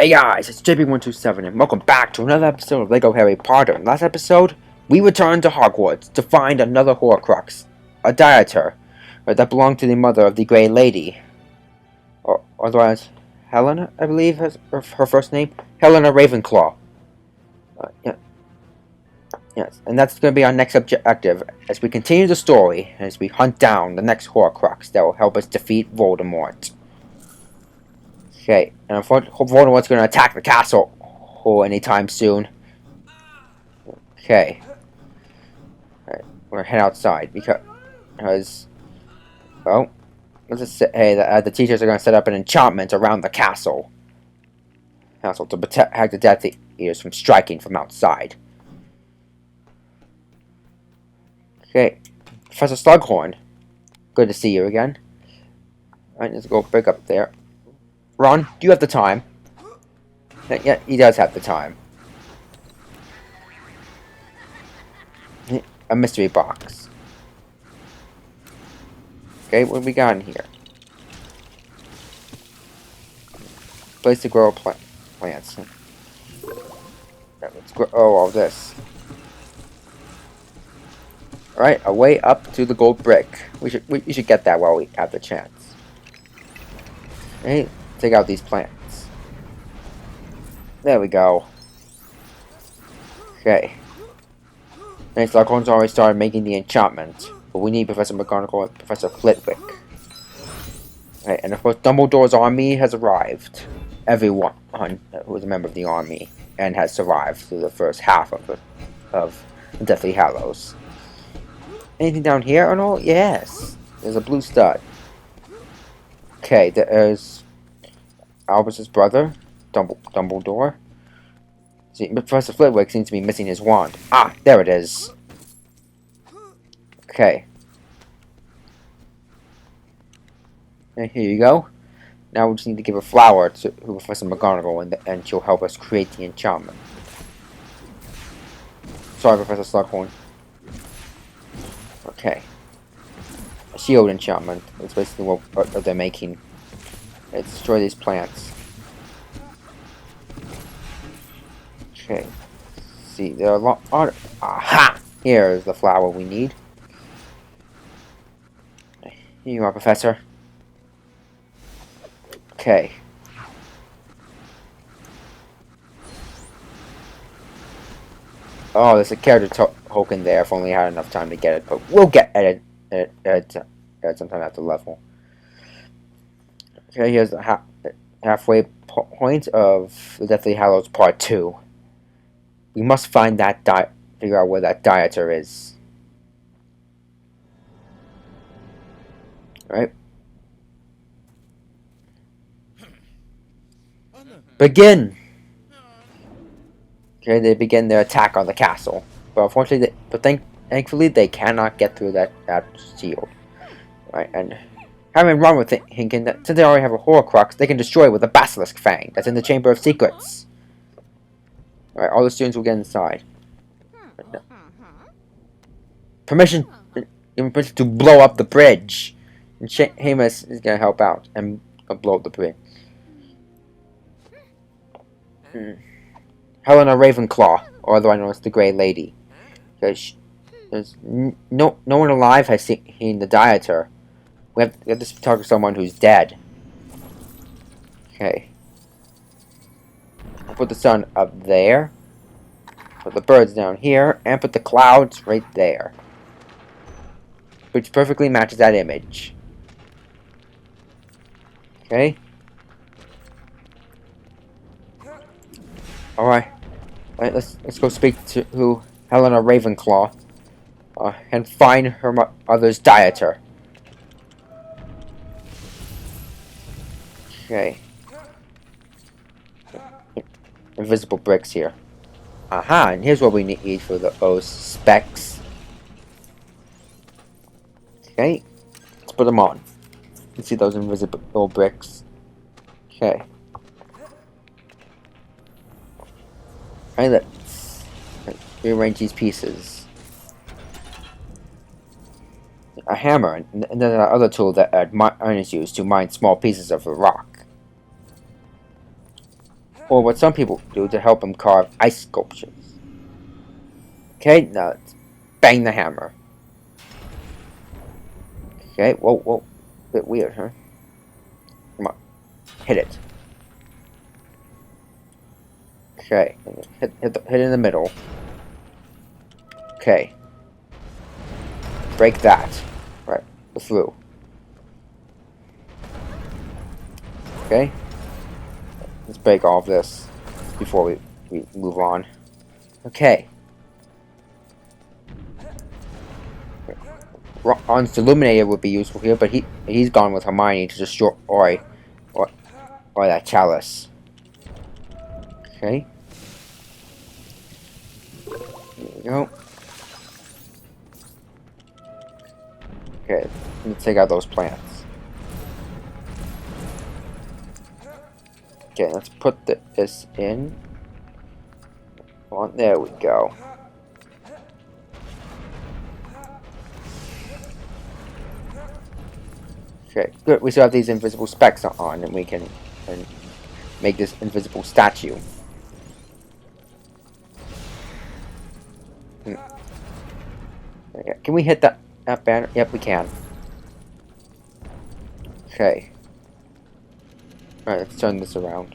Hey guys, it's JP127 and welcome back to another episode of LEGO Harry Potter. In last episode, we returned to Hogwarts to find another horcrux, a dieter, that belonged to the mother of the Grey Lady. Or otherwise, Helena, I believe, is her first name. Helena Ravenclaw. Yeah. Yes, and that's going to be our next objective as we continue the story, as we hunt down the next horcrux that will help us defeat Voldemort. Okay, and I hope Voldemort's going to attack the castle anytime soon. Okay. Alright, we're going to head outside because well, let's just say, hey, the teachers are going to set up an enchantment around the castle to protect the Death Eaters from striking from outside. Okay, Professor Slughorn, good to see you again. Alright, let's go break up there. Ron, do you have the time? Yeah, he does have the time. A mystery box. Okay, what have we got in here? Place to grow plants. Let's grow all this. Alright, a way up to the gold brick. We should get that while we have the chance. Okay, take out these plants. There we go. Okay. And Slughorn's already started making the enchantment, but we need Professor McGonagall and Professor Flitwick. Right, and of course Dumbledore's army has arrived. Everyone who is a member of the army and has survived through the first half of the Deathly Hallows. Anything down here or no? Yes. There's a blue stud. Okay, there's Albus's brother, Dumbledore. See, Professor Flitwick seems to be missing his wand. Ah, there it is. Okay. And here you go. Now we just need to give a flower to Professor McGonagall, and she'll help us create the enchantment. Sorry, Professor Slughorn. Okay. A shield enchantment. That's basically what they're making. Let's destroy these plants. Okay. Let's see, there are a lot. Aha! Here is the flower we need. Here you are, Professor. Okay. Oh, there's a character token there. If only I had enough time to get it, but we'll get it sometime after level. Okay, here's the halfway point of the Deathly Hallows Part 2. We must find that figure out where that dieter is. Alright. Begin! Okay, they begin their attack on the castle. But unfortunately, thankfully, they cannot get through that shield. Right, and having Ron with thinking that since they already have a horcrux, they can destroy it with a basilisk fang that's in the Chamber of Secrets. Alright, all the students will get inside. Permission to blow up the bridge. And Seamus is gonna help out and blow up the bridge. Helena Ravenclaw, or otherwise known as the Grey Lady. There's no one alive has seen the dieter. We have to talk to someone who's dead. Okay. I'll put the sun up there. Put the birds down here. And put the clouds right there. Which perfectly matches that image. Okay. Alright. Alright, let's go speak to Helena Ravenclaw. And find her mother's dieter. Okay. Invisible bricks here. Aha, and here's what we need for those specs. Okay. Let's put them on. You can see those invisible bricks. Okay. Alright, let's rearrange these pieces. A hammer, and then another tool that miners use to mine small pieces of the rock. or what some people do to help him carve ice sculptures. Okay, now let's bang the hammer. Okay, whoa, whoa. Bit weird, huh? Come on. Hit it. Okay, hit in the middle. Okay. Break that. Right, go through. Okay. Let's break all of this before we move on. Okay. Ron's Illuminator would be useful here, but he's gone with Hermione to destroy or that chalice. Okay. There we go. Okay, let's take out those plants. Okay, let's put this in. There we go. Okay, good. We still have these invisible specks on, and we can make this invisible statue. Okay. Can we hit that banner? Yep, we can. Okay. Alright, let's turn this around.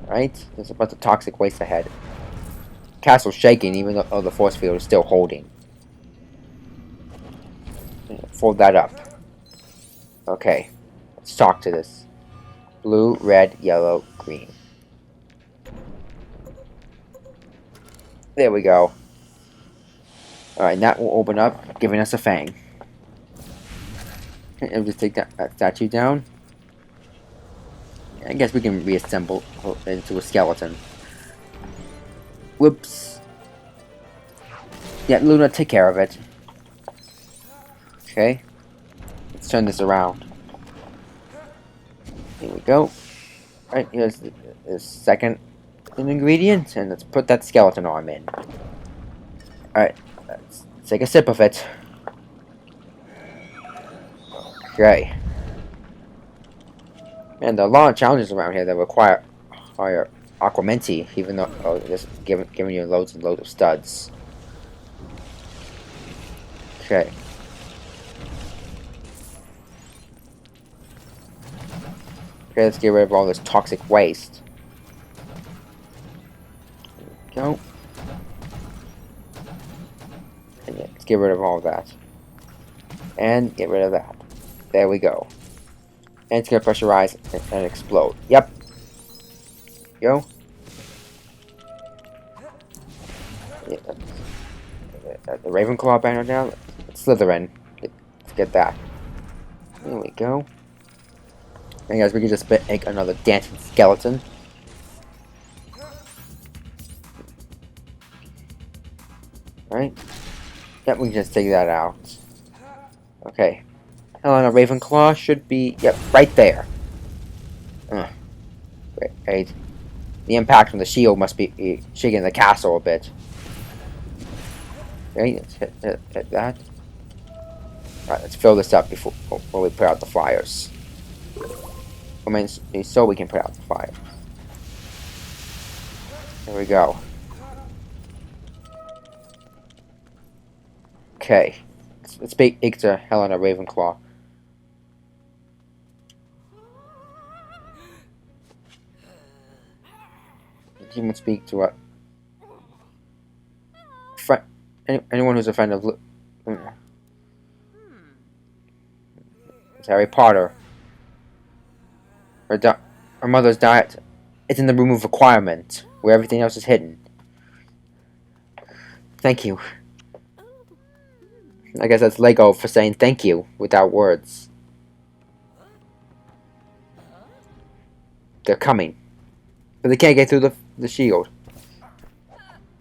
Alright, there's a bunch of toxic waste ahead. Castle's shaking, even though the force field is still holding. Fold that up. Okay, let's talk to this. Blue, red, yellow, green. There we go. Alright, that will open up, giving us a fang. And just take that statue down. I guess we can reassemble into a skeleton. Whoops. Yeah, Luna, take care of it. Okay. Let's turn this around. Here we go. Alright, here's the second ingredient, and let's put that skeleton arm in. Alright, let's take a sip of it. Okay. Man, there are a lot of challenges around here that require higher Aquamenti, even though just giving you loads and loads of studs. Okay. Okay, let's get rid of all this toxic waste. There we go. And yeah, let's get rid of all of that. And get rid of that. There we go. And it's gonna pressurize and explode. Yep. Go. Yeah, the Ravenclaw banner down. Slytherin. Let's get that. There we go. And guys, we can just make another dancing skeleton. Right? Yep, we can just take that out. Okay. Helena Ravenclaw should be, yep, right there. Right. The impact from the shield must be shaking the castle a bit. Okay, let's hit that. Alright, let's fill this up before we put out the fires. I mean, so we can put out the fire. There we go. Okay. Let's speak to Helena Ravenclaw. He would speak to a friend, anyone who's a friend of it's Harry Potter. Her mother's diet. It's in the room of requirement, where everything else is hidden. Thank you. I guess that's Lego for saying thank you without words. They're coming. But they can't get through the shield.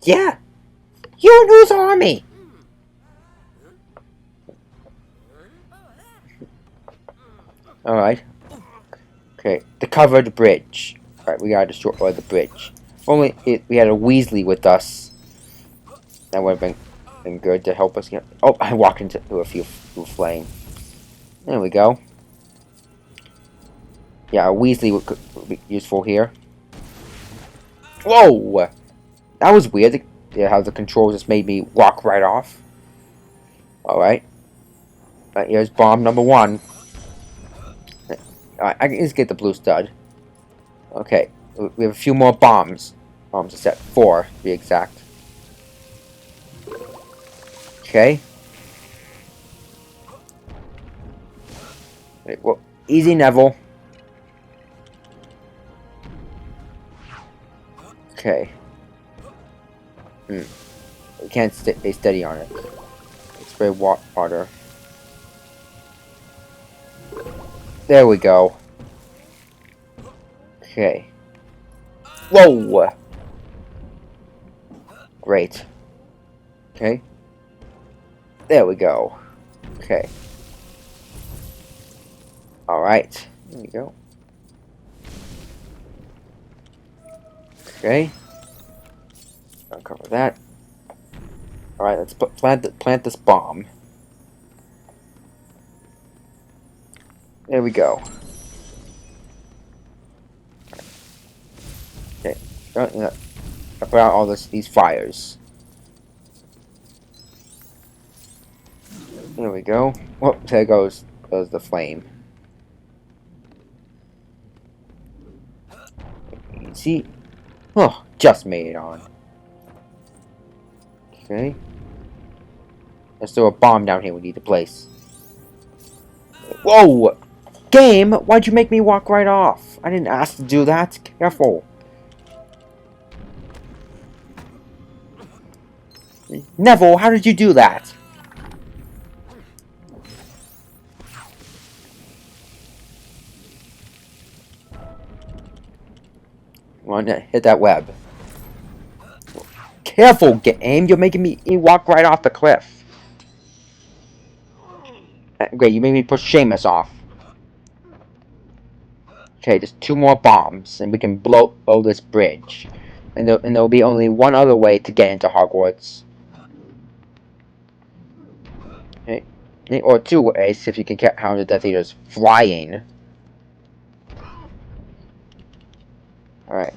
Yeah! You and whose army? Alright. Okay, the covered bridge. Alright, we gotta destroy the bridge. If only we had a Weasley with us. That would have been good to help us get... Oh, I walked into a few flame. There we go. Yeah, a Weasley could be useful here. Whoa! That was weird. Yeah, how the control just made me walk right off. Alright. Here's bomb number one. Alright, I can just get the blue stud. Okay, we have a few more bombs. Bombs are set 4, to be exact. Okay. Right, well, easy, Neville. Okay. We can't stay steady on it. Spray water. There we go. Okay. Whoa! Great. Okay. There we go. Okay. Alright. There we go. Okay. Uncover that. Alright, let's plant this bomb. There we go. Okay. Put out all these fires. There we go. Oh, there goes the flame. See? Oh, just made it on. Okay. There's still a bomb down here we need to place. Whoa! Game, why'd you make me walk right off? I didn't ask to do that. Careful. Neville, how did you do that? Want to hit that web. Careful, game. You're making me walk right off the cliff. Great, you made me push Seamus off. Okay, just 2 more bombs, and we can blow this bridge. And there'll be only one other way to get into Hogwarts. Okay. Or 2 ways, if you can count how the Death Eaters flying. Alright.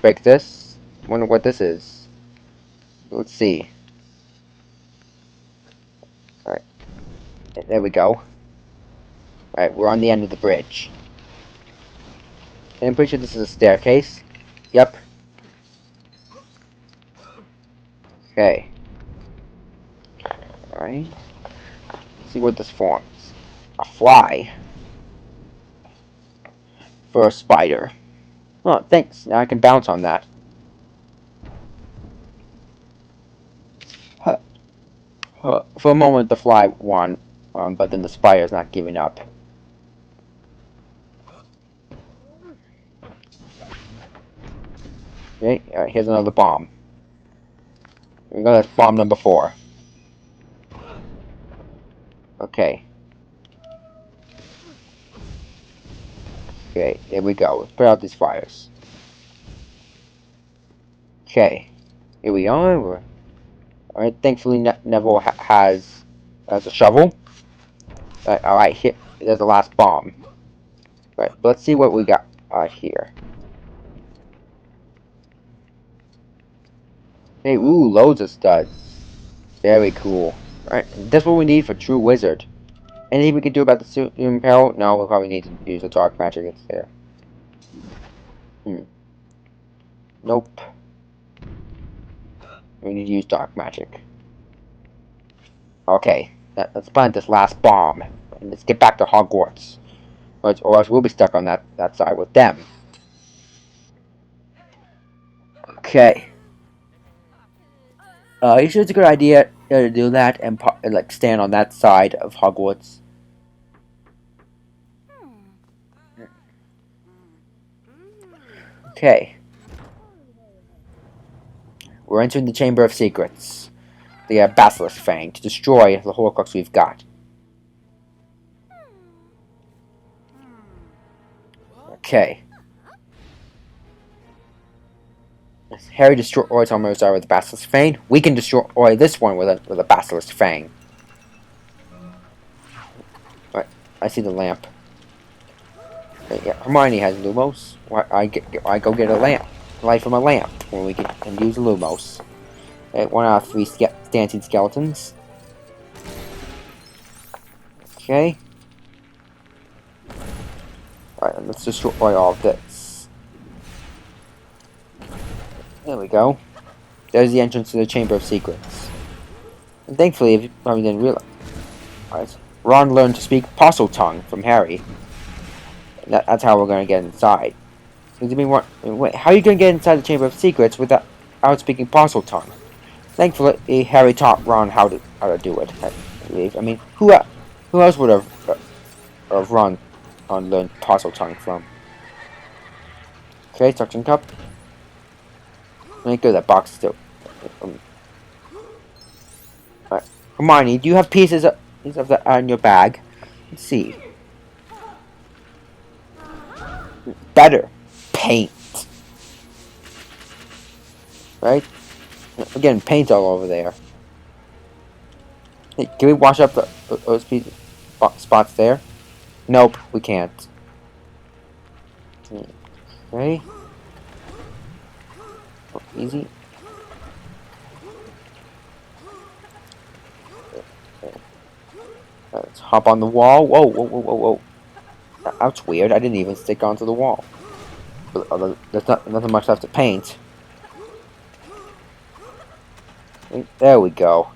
Break this. Wonder what this is. Let's see. Alright. There we go. Alright, we're on the end of the bridge. And I'm pretty sure this is a staircase. Yep. Okay. Alright. Let's see what this forms. A fly. For a spider. Oh, thanks. Now I can bounce on that. Huh. For a moment, the fly won, but then the spider's not giving up. Okay, alright, here's another bomb. Here we go, that's bomb number 4. Okay. Okay, there we go. Let's put out these fires. Okay. Here we are. Alright, thankfully Neville has a shovel. Alright, here, there's the last bomb. Right, let's see what we got here. Hey, ooh, loads of studs. Very cool. Alright, that's what we need for True Wizard. Anything we can do about the suit in peril? No, we'll probably need to use the dark magic instead. Nope. We need to use dark magic. Okay, let's plant this last bomb. And let's get back to Hogwarts. Or else we'll be stuck on that side with them. Okay. You sure it's a good idea to do that and like stand on that side of Hogwarts? Okay. We're entering the Chamber of Secrets. The Basilisk Fang to destroy the horcrux we've got. Okay. Harry destroys almost with the Basilisk Fang. We can destroy this one with a Basilisk Fang. Right. I see the lamp. Yeah, Hermione has Lumos. I go get a lamp. Light from a lamp when we get and use Lumos. 1 out of 3 dancing skeletons. Okay. Alright, let's destroy all of this. There we go. There's the entrance to the Chamber of Secrets. And thankfully, if you probably didn't realize, Ron learned to speak Postle Tongue from Harry. That's how we're going to get inside. Wait, how are you going to get inside the Chamber of Secrets without speaking Postle Tongue? Thankfully, Harry taught Ron how to do it. I believe. I mean, who else would have Ron learned Postle Tongue from? Okay, suction cup. Let me go that box still. Right. Hermione, do you have pieces of that in your bag? Let's see. Better paint. Right? Again, paint all over there. Hey, can we wash up those pieces, spots there? Nope, we can't. Okay. Oh, easy. Let's hop on the wall. Whoa, whoa, whoa, whoa, whoa. That's weird. I didn't even stick onto the wall. But, there's nothing much left to paint. There we go.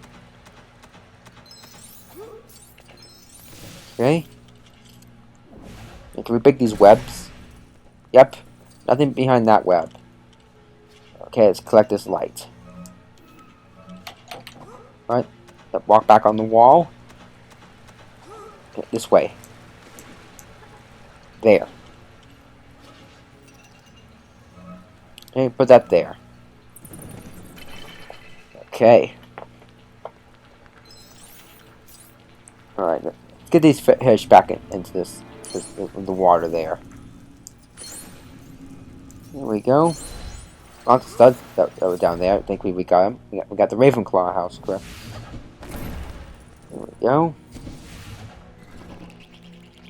Okay. And can we pick these webs? Yep. Nothing behind that web. Okay, let's collect this light. Alright. Walk back on the wall. Okay, this way. There. Okay, put that there. Okay. Alright, let's get these fish back into the water there. There we go. Lots of studs that were down there. I think we got them. We got the Ravenclaw house, correct? There we go.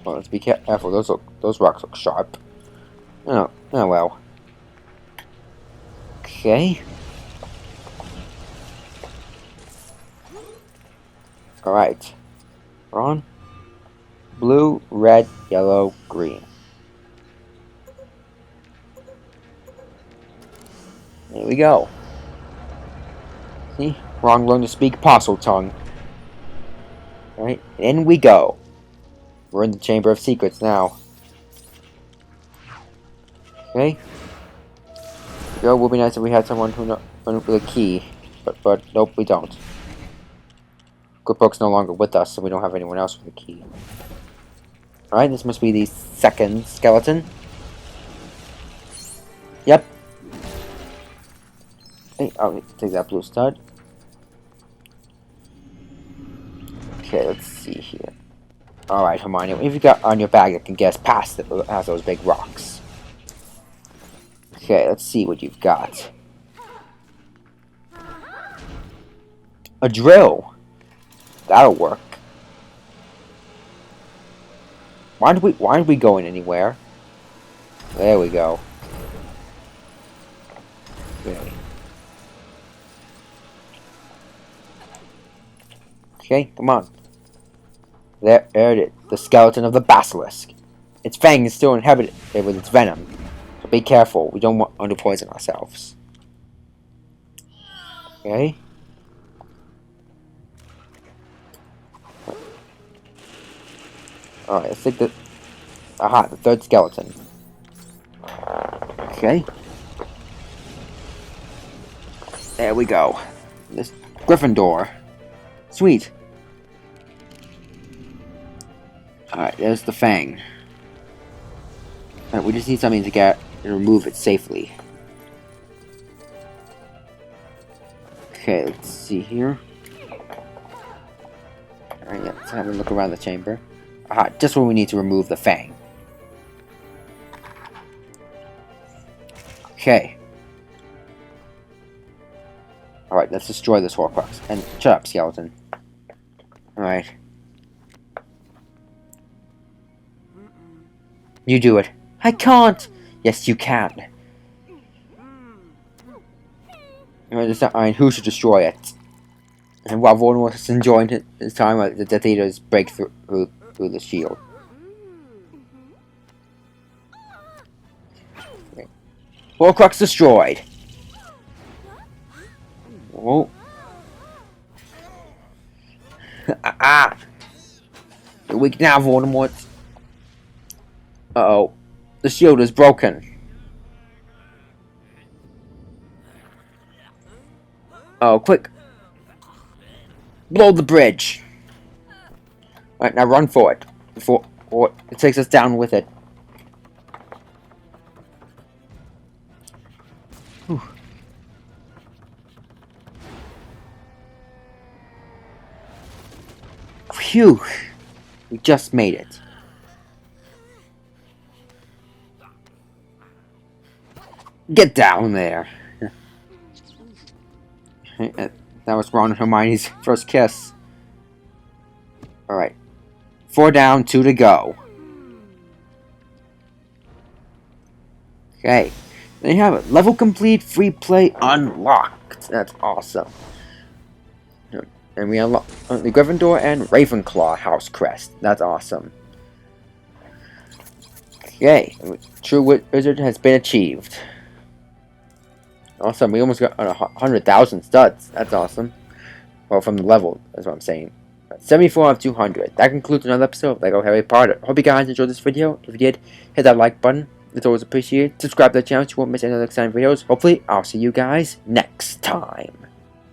Well, let's be careful. Those rocks look sharp. Oh well. Okay. Alright. Ron. Blue, red, yellow, green. There we go. See? Ron learned to speak Postle Tongue. Alright, in we go. We're in the Chamber of Secrets now. Okay. It would be nice if we had someone who knows with a key. But nope, we don't. Gripbook's no longer with us, so we don't have anyone else with a key. Alright, this must be the second skeleton. Yep. Hey, I'll take that blue stud. Okay, let's see here. Alright, Hermione, what have you got on your bag that can get us past those big rocks? Okay, let's see what you've got. A drill. That'll work. Why aren't we going anywhere? There we go. Okay. Okay, come on. There it is. The skeleton of the basilisk. Its fang is still inhabited with its venom. So be careful. We don't want to poison ourselves. Okay. Alright, let's take the... Aha, the third skeleton. Okay. There we go. This Gryffindor. Sweet. Alright, there's the fang. Alright, we just need something to get and remove it safely. Okay, let's see here. Alright, yeah, let's have a look around the chamber. Aha, just when we need to remove the fang. Okay. Alright, let's destroy this horcrux. And shut up, skeleton. Alright. You do it. I can't! Yes, you can. Decide who should destroy it. And while Voldemort is enjoying his time, the Death Eaters break through the shield. Okay. Horcrux destroyed. Oh. Ah! You're weak now, Voldemort. Uh-oh. The shield is broken. Oh, quick. Blow the bridge. Alright, now run for it. Before it takes us down with it. Whew. Phew. We just made it. Get down there. That was Ron and Hermione's first kiss. Alright. 4 down, 2 to go. Okay. There you have it. Level complete, free play unlocked. That's awesome. And we unlock the Gryffindor and Ravenclaw house crest. That's awesome. Okay. True Wizard has been achieved. Awesome, we almost got 100,000 studs. That's awesome. Well, from the level, that's what I'm saying. 74 out of 200. That concludes another episode of LEGO Harry Potter. Hope you guys enjoyed this video. If you did, hit that like button. It's always appreciated. Subscribe to the channel so you won't miss any other exciting videos. Hopefully, I'll see you guys next time.